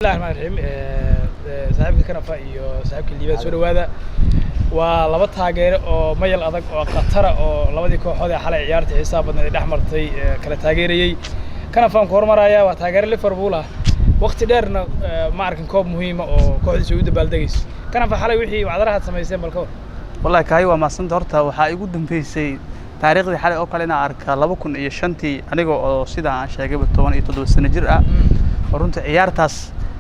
الرحمن الرحيم صاحبك كنفا iyo saaxiibkii liibad soo dhawaada waa laba taageer oo mayl adag oo qatar oo labadii kooxood ee xalay ciyaarta xisaab badan dhex martay kala taageerayay kanafaan ku hormaraya waa taageer Liverpool ah waqti dheerna ma arkin koob muhiim ah oo kooxdiisa u dabaaldegayso kanafa xalay wixii wacdaraha sameeyeen balka wallahi kaay waa maasanta horta waxa igu dambeysay taariikhdii xalay oo kale inaan arka 2005 aniga oo sida aan sheegay 17 sano jir ah runtii ciyaartaas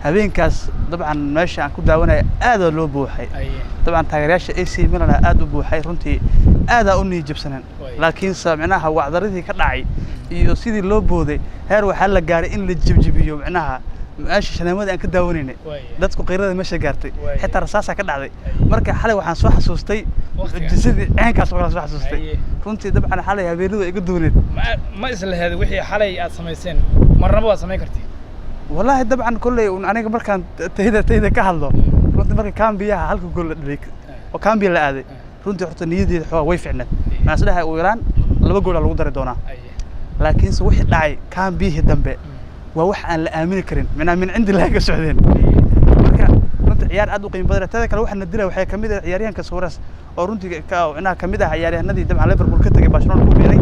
habeenkaas dabcan meesha aan ku daawanay aad loo buuxay dabcan taageerayaasha AC Milan aad u buuxay runtii aad u niyajabsanaan laakiin saamicnaha wacdaradii ka dhacay iyo sidii loo booday heer waxa la gaaray in la jibjibiyo macnaha meesha shanaamada aan ka daawanaynay dadku qeyrada meesha gaartay xitaa rasaas ka dhacday marka xalay waxaan soo xasuustay sidii ceenkaas oo kala soo xasuustay runtii dabcan xalay habeenadu iga dooneed ma isla heeday wixii xalay aad sameeyeen marnaba waa sameyn kartay والله طبعا كله أنا قبل كان تهيدا كهالله رنت مرة كان بيها هالك كل ذيك وكان بيها هذا رنت حط نيدي حوا ويفعنا مع سلاح ويران اللي بقول على القدر دونا لكن سوي داعي كان بيه دمبه ووح أن الأمين كريم من عند الله كسعودين رنت عيار أدو قيم بدر تذا كل واحد نديره وحياة كمية عياريان كسورس ورنت كأنا كمية عياريان نادي دم على ليفربول كتجي برشلونة كوبيري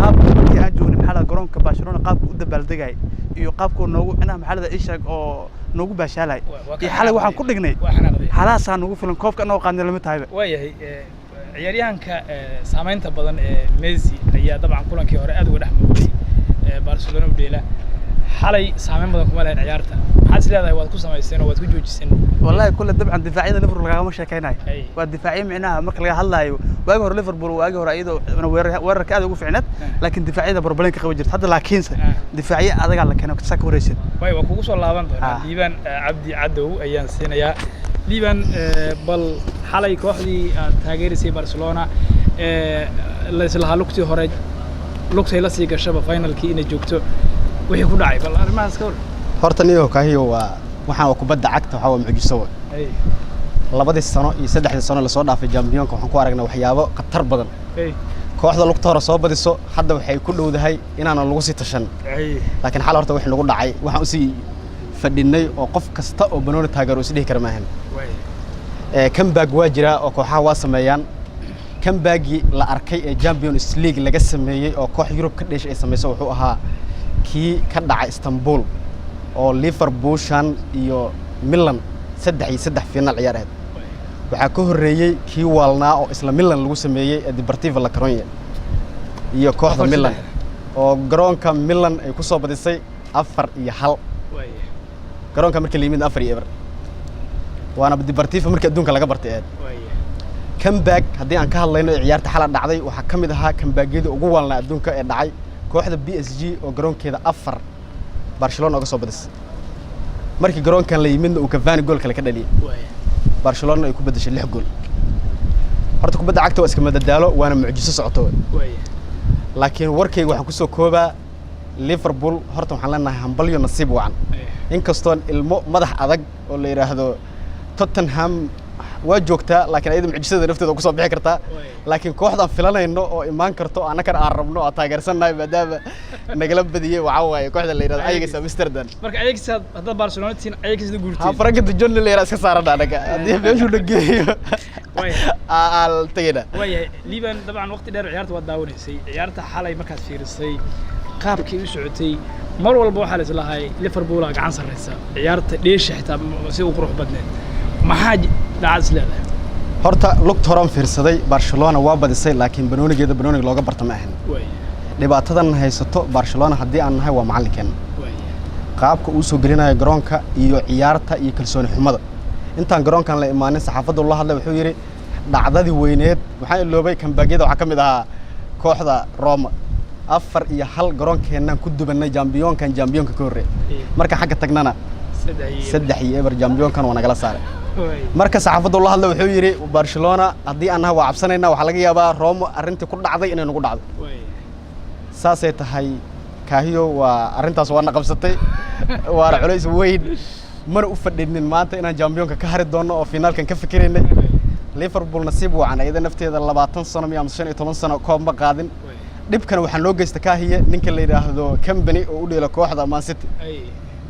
قاب كي أجون محل جرون كبرشلونة قاب قد بالدقاي iyo qaabku noogu ina maxalada ishaag oo noogu baashalay iyo xalay waxaan ku dhignay xalaasaan noogu filan koobka inoo qaadnay lama tahay waayahay ciyaaryahanka saameynta badan ee Messi ayaa dabcan kulankii hore aad uga dhex muuqday Barcelona u dheela xalay saameyn badan kuma lahayn ciyaarta maxaad leedahay waad ku sameeyeen oo waad ku joojiseen wallahi kullu dabcan difaaciyada Liverpool laga ma sheekaynaay waa difaaciye micnaha marka laga hadlayo waagi hore Liverpool waagi hore ayadoo weerarka aad ugu fiicnad laakiin difaaciyada barbalenka qaba jirta hadda laakiin difaaciye adaga la keenay ka wareysan way waa kugu soo laaban doonaa liiban Cabdi Cadow ayaan siinayaa liiban bal xalay kooxdii aad taageerisay Barcelona la isla halugtii hore lugtay la sii gashaba finalkii inay joogto wixii ku dhacay bal arrimahaas ka war horta niyo kaahiyo waxaan kubadda cagta waxa mucjiso labadii sano iyo saddexdii sano la soo dhaafay championka waxaan ku aragnaa waxyaabo qatar badan kooxda lugta hore soo badiso hadda waxay ku dhowdahay inaan lagu sii tashan laakiin xal horta wax nagu dhacay waxaan u sii fadhinay oo qof kasta oo banooni taageero is dhihi kara maahan comeback waa jira oo kooxaha waa sameeyaan comeback la arkay ee Champions League laga sameeyay oo koox Europe ka dhashay ay sameeyso wuxuu ahaa kii ka dhacay Istanbul oo Liverpool iyo Milan 3 final ciyaareed waxa ka horeeyay kii waalnaa oo isla Milan lagu sameeyay Deportivo La Coruña iyo kooxda Milan oo garoonka Milan ay ku soo badisay 4-1 garoonka markii la yimid 4-0 waana Deportivo markii adduunka laga bartay comeback haddii aan ka hadlayno ciyaarta xalay dhacday waxa kamid ahaa comeback-yada ugu waalnaa adduunka ee dhacay kooxda PSG oo garoonkeeda 4 Barcelona uga soo badisay markii garoonkan la yimid uu Cavani gool kale ka dhaliyay Barcelona ay ku badashay 6 gool horta kubadda cagta waa iska madadaalo waana mucjiso socoto laakiin warkayga waxaan ku soo koobaa Liverpool horta waxaan leenahay hambalyo nasiib wacan inkastoo ilmo madax adag oo la yiraahdo Tottenham waa joogtaa laakiin ayada mucjisada nafteeda ku soo bixi kartaa laakiin kooxdan filanayno oo imaan karto anaka aan rabno oo taageersanahay maadaama nagala badiyay waxa waaye kooxda la yiraahdo Ajax Amsterdam marka Ajax hadda Barcelona tiin Ajax sida guurtay ha farqada John Leera iska saaran anaga hadii meeshu dhageeyo al tayda way liiban dabcan waqti dheer ciyaarta waa daawanaysay ciyaarta xalay markaad fiirisay qaabkii u socotay mar walba waxa la islahay Liverpool gacan sareysa ciyaarta dheesha xitaa si uu qurux badneed maxaa dhacay leedahay horta lugta horan fiirsaday Barcelona waa badisay laakiin banoonigeeda banooniga looga bartama ahan dhibaatadan haysato Barcelona hadii aan nahay waa macallinkeen qaabka uu soo gelinayo garoonka iyo ciyaarta iyo kalsooni xumada intaan garoonkan la imaanin saxaafaddu la hadlay wuxuu yiri dhacdadii weyneed waxaan iloobay comeback-yada waxa kamid ahaa kooxda Roma 4-1 garoonkeenan ku dubanay championka ka horeeyay marka xagga tagnana 3-0 championkan waa nagala saaray marka saxaafaddu la hadlay wuxuu yiri Barcelona hadii aan nahay waa cabsanayna waxa laga yaabaa Roma arintii ku dhacday inay nagu dhacdo saasay tahay kaahiyo waa arintaas waa naqabsatay waa culays weyn mar u fadhinin maanta inaan championka ka hari doono oo finaalkan ka fikiraynay Liverpool nasiib wacan ayada nafteeda 20 sano ama 15 sano koob ma qaadin dhibkan waxa loo geystay kaahiye ninka la yiraahdo company oo u dheela kooxda Man City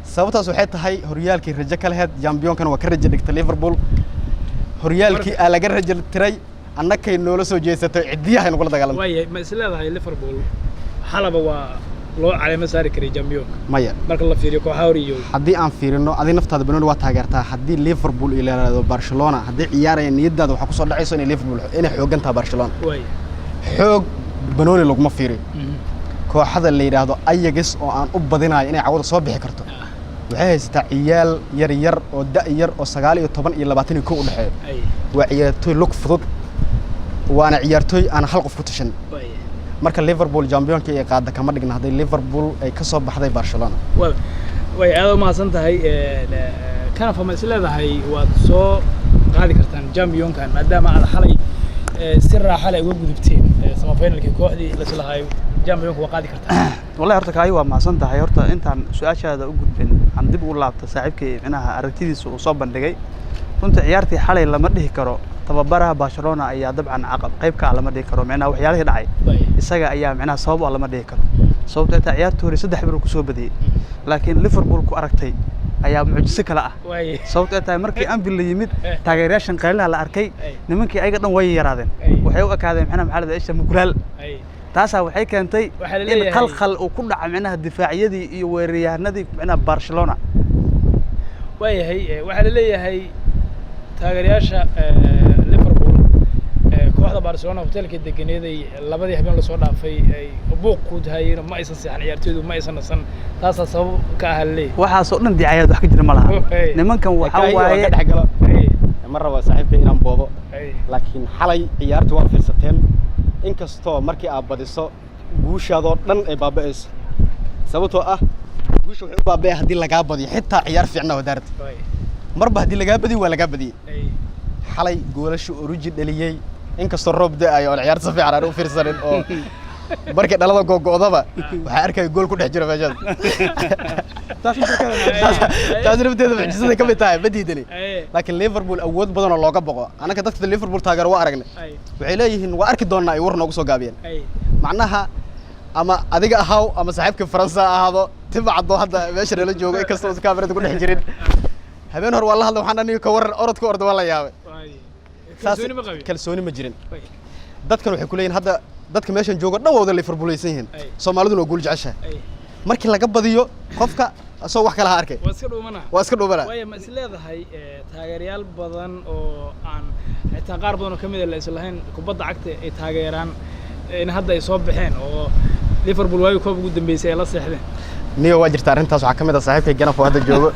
sababtaas waxay tahay horyaalkii rajo ka lahayd jambiyoonkana waa ka rajo dhigtay Liverpool horyaalkii aa laga rajo tiray annakay noola soo jeesatay cidiyaha inuu la dagaalamay way ma isleedahay Liverpool xalaba waa loo caleema saari karay jambiyoonka maya marka la fiiriyo kooxaha horiyo haddii aan fiirino adii naftaada banooni waa taageertaa haddii Liverpool iyo leedahay Barcelona haddii ciyaarayaan niyadaada waxa ku soo dhacayso in Liverpool inay xoogantaa Barcelona way xoog banooni laguma fiiriyo kooxada la yiraahdo Ajax oo aan u badinayo inay cawada soo bixi karto waxay haysataa ciyaal yar oo da' yar oo 19 iyo 21 u dhaxeeyo waa ciyaartoy lug fudud waana ciyaartoy aan hal qof ku tashan marka Liverpool championka ay qaada kama dhigna haday Liverpool ay ka soo baxday Barcelona way aad ma san tahay kana fama isleedahay waad soo qaadi kartaan championkan maadaama aad xalay si raaxo leh uga gudubteen sama finalkii kooxdii la islahay championka waa qaadi kartaan wallahi horta kaayi waa maasan tahay horta intaan su'aashaada u gudbin aan dib u laabto saaxiibkay inaha aragtidiisa uu soo bandhigay runta ciyaartii xalay lama dhihi karo tababaraha Barcelona ayaa dabcan qayb ka lama dhihi karo macnaha waxyaalihii dhacay isaga ayaa macnaha sabab lama dhihi karo sababta ay ciyaartu hore 3 bir ku soo badiyay laakiin Liverpool ku aragtay ayaa mucjiso kala ah sababta ay tahay markii Anfield la yimid taageerayaashan qaylaha la arkay nimankii ayaga dhan way yaraadeen waxay u akaadeen macnaha maxalada isha muglaal taasa waxay keentay in qalqal uu ku dhaca macnaha difaaciyadii iyo weeraryahanadii macnaha Barcelona waxa la leeyahay taageerayaasha Liverpool kooxda Barcelona hotelka deganeeday labadii habeen la soo dhaafay ay buuq ku taayeen ma aysan saxan ciyaartooydu ma aysan nasan taas sabab ka ah leey waxa soo dhan dicaayad wax ka jira ma laha nimankan waxa waaye dhaxgalo ma rabo saaxiibka inaan boobo laakiin xalay ciyaartu waa fiirsateen inkastoo markii aad badiso guushaadoo dhan ay baaba'ayso sababtoo ah guusha waxay u baaba'ay haddii laga badiyo xitaa ciyaar fiicna wadaarta marba haddii laga badiyo waa laga badiyay xalay goolasho origin dhaliyay inkastoo roob da'ay oo ciyaarta si fiican aan u fiirsanin oo markii dhalada go'go'daba waxa arkay gool ku dhex jira meeshan taas nafteeda mucjisada ka mid tahay badiidani laakiin Liverpool awood badan oo looga boqo anaka dadka Liverpool taageero waa aragnay waxay leeyihiin waa arki doonaa ay war noogu soo gaabiyeen macnaha ama adiga ahaw ama saaxiibka Faransa ahaado tibacdo hadda meesha la joogo inkastoo kaamirada ku dhex jirin habeen hor wallahi waxaan aniga ka waran orodka ordo wala yaabay kalsooni ma jirin dadkan waxay ku leeyihiin hadda dadka meeshan jooga dhan wada Liverpool aysan yihiin Soomaaliduna gool jeceshahay markii laga badiyo qofka soo wax kala arkay waa iska dhuumana way ma isleedahay taageerayaal badan oo aan xitaa qaar badan oo kamid ah la islahayn kubadda cagta ay taageeraan in hadda ay soo baxeen oo Liverpool way koob ugu dambeysay ay la seexdeen niyo waa jirta arintaas waxa kamid ah saaxiibkay Ganaf oo hadda joogo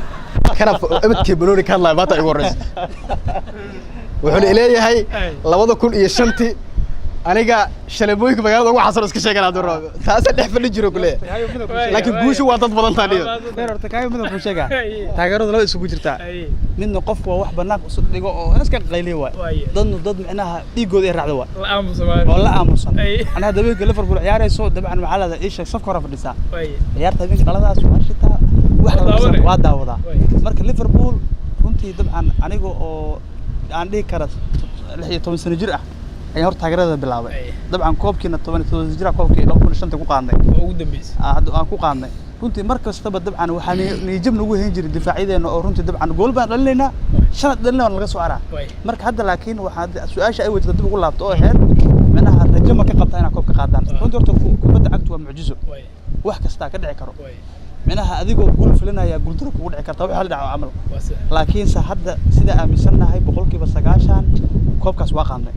Ganaf abadkii banooni ka hadlay baata igu horeysay wuxuu leeyahay 2005 aniga shalabooyinka magaalada ugu xasan iska sheegan aad roob taas dhex fadhi jiro kule laakiin guushu waa dad badan taaniyo horta kaayo midna ku sheega taageerada laba isugu jirta midna qof waa wax banaanka u soo dhigo oo iska qayliyo waay dadna dad macnaha dhiigooda ay raacdo waa la aamusan ana dabeelka Liverpool ciyaarayso dabcan maxalada isha safka hore fadhisaa ciyaarta habeenka dhaladaas waa shitaa wax waa daawada marka Liverpool runtii dabcan aniga oo aan dhihi kara 16 sano jir ah ayaa hor taageerada bilaabay dabcan koobkiina 17 jir koobkii 2005 ku qaadnay oo ugu dambeysay hadda aan ku qaadnay runtii markastaba dabcan waxaan niyad nagu heen jiray difaacideena oo runtii dabcan gool baan dhalinayna shanad dhalinayna laga soo araa marka hadda laakiin waxa su'aasha ay wajahdo dib ugu laabto oo ahayd manaha rajo ma ka qabtaa inaa koobka qaadaan runtii horta kubadda cagtu waa mucjiso wax kasta ka dhici karo manaha adigoo gool filanaya gool daro kugu dhici karta waxa la dhaco amal laakiin sa hadda sida aaminsanahay 90% koobkaas waa qaadnay